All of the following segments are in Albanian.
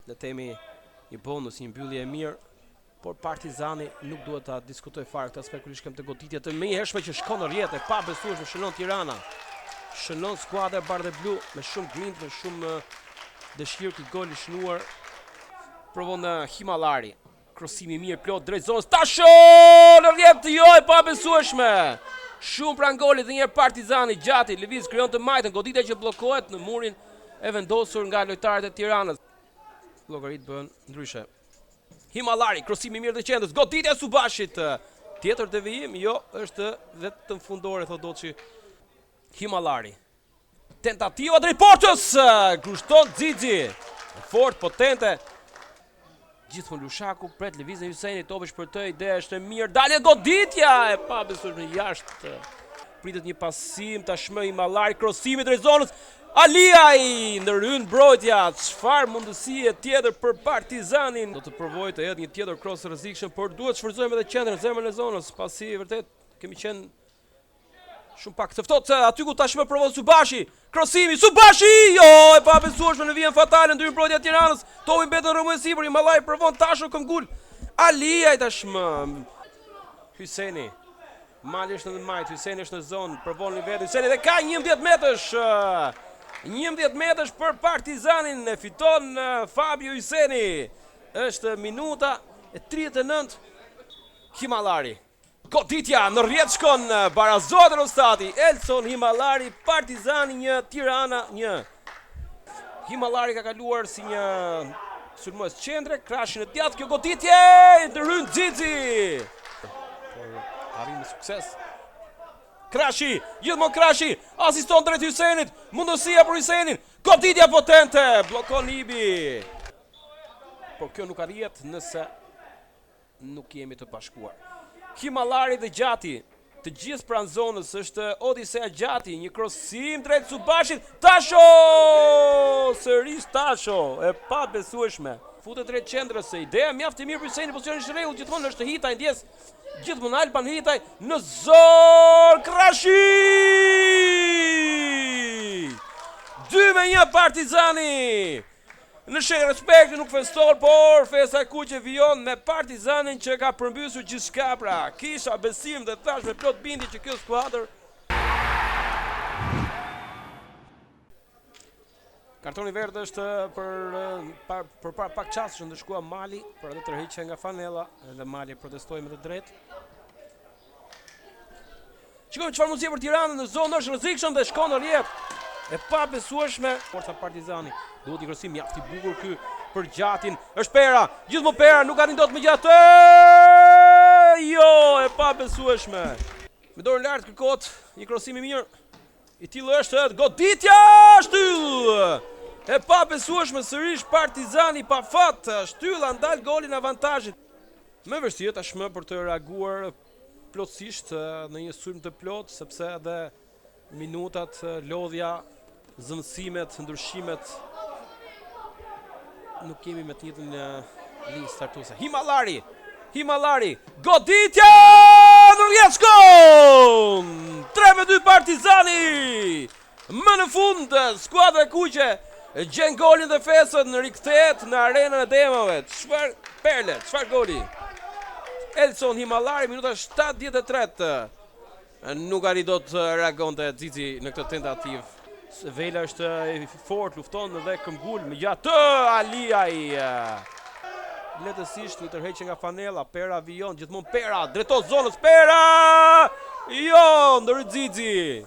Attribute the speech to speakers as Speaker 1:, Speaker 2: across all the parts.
Speaker 1: le temi një bonus, një mbyllje e mirë, por Partizani nuk duhet ta diskutoj fare këtë aspekt kur i shkem të goditje të mëhershme që shkon në rrjet e pa besueshme shënon Tirana. Shënon skuadra bardhë blu me shumë grimtë, me shumë dëshirë këtë gol i shënuar. Provon Himallari. Krosimi mirë plot drejt zonës. Tasho në rrjet jo e pa besueshme. Shumë pranë golit dhe njerë Partizani Gjati lëviz krijon të majtën, goditja që bllokohet në murin e vendosur nga lojtarët e Tiranës. Llogarit bën ndryshe. Himallari, krosimi mirë të qendrës, goditja e Subashit. Tjetër devijim, jo, është vetëm fundore, thot Doçi. Himallari. Tentativa drejt portës, kushton Xizi. Fort, potente. Gjithmonë Lushaku pret lëvizjen e Hyseni, topi shpërtoi, ide është e mirë, dalë goditja e pa besueshme jashtë. Pritet një pasim tashmë Himallari, krosimi drejt zonës. Aliaj ndërhyn mbrojtja, çfarë mundësie tjetër për Partizanin. Do të provojë të hedhë një tjetër cross rrezikshëm, por duhet të shfrytëzojmë edhe qendrën, zemrën e zonës, pasi vërtet kemi qenë shumë pak të ftohtë aty ku tashmë provon Subashi. Krosimi Subashi, jo, e pa besueshme në vijën fatale ndryr mbrojtja e Tiranës. Topi mbetën rrëmuj sipër, Himallari provon Tasho këmbgul. Aliaj tashmë. Hyseni. Mali është në majt, Hyseni është në zonë, provon në vetë. Hyseni dhe ka 11 metrash. 11 metrash për Partizanin, e fiton Fabio Hyseni. Është minuta e 39. Himallari. Goditja në rrjet shkon, barazohet Rostati. Elson Himallari, Partizani 1, Tirana 1. Himallari ka kaluar si një sulmues qendre, krashin e djathtë, kjo goditje ndërhyn Xizi. Por arrin me sukses. Krashi, gjithmonë Krashi, asiston drejt Hysenit, mundësia për Hysenin, goditja potente, blokon Ibi. Por kjo nuk arrihet nëse nuk jemi të bashkuar. Himallari dhe Gjati, të gjithë pranë zonës, është Odisea Gjati, një krosim drejt Subashit, Tasho! Sërish Tasho, e pa besueshme. Futet drejt qendrës, se ideja mjaft e mirë për Hyseni, pozicioni i rregull, gjithmonë është Hitaj ndjes. Gjithmonë Alban Hitaj në zonë, Krashi! 2-1 Partizani! Në sheh respekti nuk festol, por festa kuqe vijon me Partizanin që ka përmbysur gjithçka, pra kisha besim dhe thash me plot bindje që kjo skuadër. Kartoni verdh është për pak çast që ndëshkua Mali, për atë tërhiqje nga Fanella, edhe Mali protestoi me të drejtë. Shikojmë çfarë mundësie për Tiranën në zonë është rrezikshëm dhe shkon në rrjet. E pa besueshme forca Partizani. Duhet një krosim mjaft i bukur ky për Gjatin. Është Pera, gjithmonë Pera, nuk arrin dot me gjatë. Jo, e pa besueshme. Me dorën lart kërkohet një krosim i mirë. I tillë është goditja shtyll. E pa besueshme sërish Partizani pa fat, shtylla ndal golin avantazhit. Më vështirë tashmë për të reaguar plotësisht në një sulm të plot, sepse edhe minutat, lodhja, zëmësimet, ndryshimet nuk kemi me të njëjtën linjë startuese. Himallari, goditja në rrjet shkon! 3-2 Partizani! Më në fund, skuadra e kuqe gjen golin dhe fesën rikthehet në arenën e demave. Çfarë perle, çfarë goli? Elson Himallari, minuta 73. Nuk arri do të reagonte Xizi në këtë tentativë. Vela është fort, lufton dhe këmbgul me gjatë Aliaj. Lehtësisht një tërheqje nga Fanella, Pera vijon, gjithmonë Pera, drejton zonës Pera! Jo, ndër Xizi.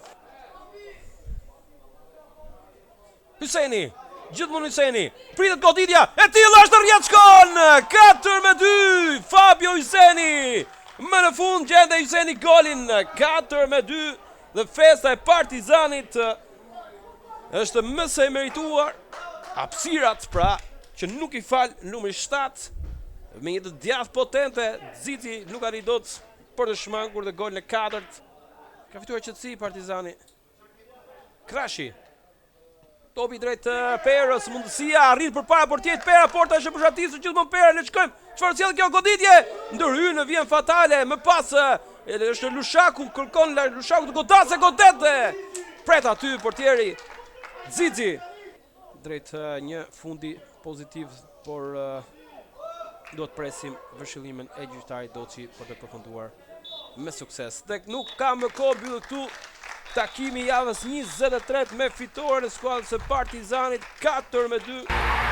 Speaker 1: Hyseni, gjithmonë Hyseni, pritet goditja, e tillë është rrjet shkon! 4-2, Fabio Hyseni! Më në fund gjende Hyseni golin, 4-2, dhe festa e Partizanit është më së merituar. Hapësirat pra që nuk i fal numri 7 me një të djathtë potente, Xizi nuk arri dot për të shmangur dhe golin e 4-t. Ka fituar qetësi Partizani. Krashi. Topi drejt Perës, mundësia arrit përpara portierit Pera, porta është e përshtatisur gjithmonë Pera, le të shkojmë. Çfarë sjell kjo goditje? Ndërhyn në vjen fatale, më pas është Lushaku, kërkon Lushaku të godasë godete. Pret aty portieri Xizi drejt një fundi pozitiv, por do të presim vëshillimin e gjyqtarit Doçi për të përfunduar me sukses. Tek nuk ka më kohë mbyll këtu takimi i javës 23 me fitoren e skuadrës së Partizanit 4-2.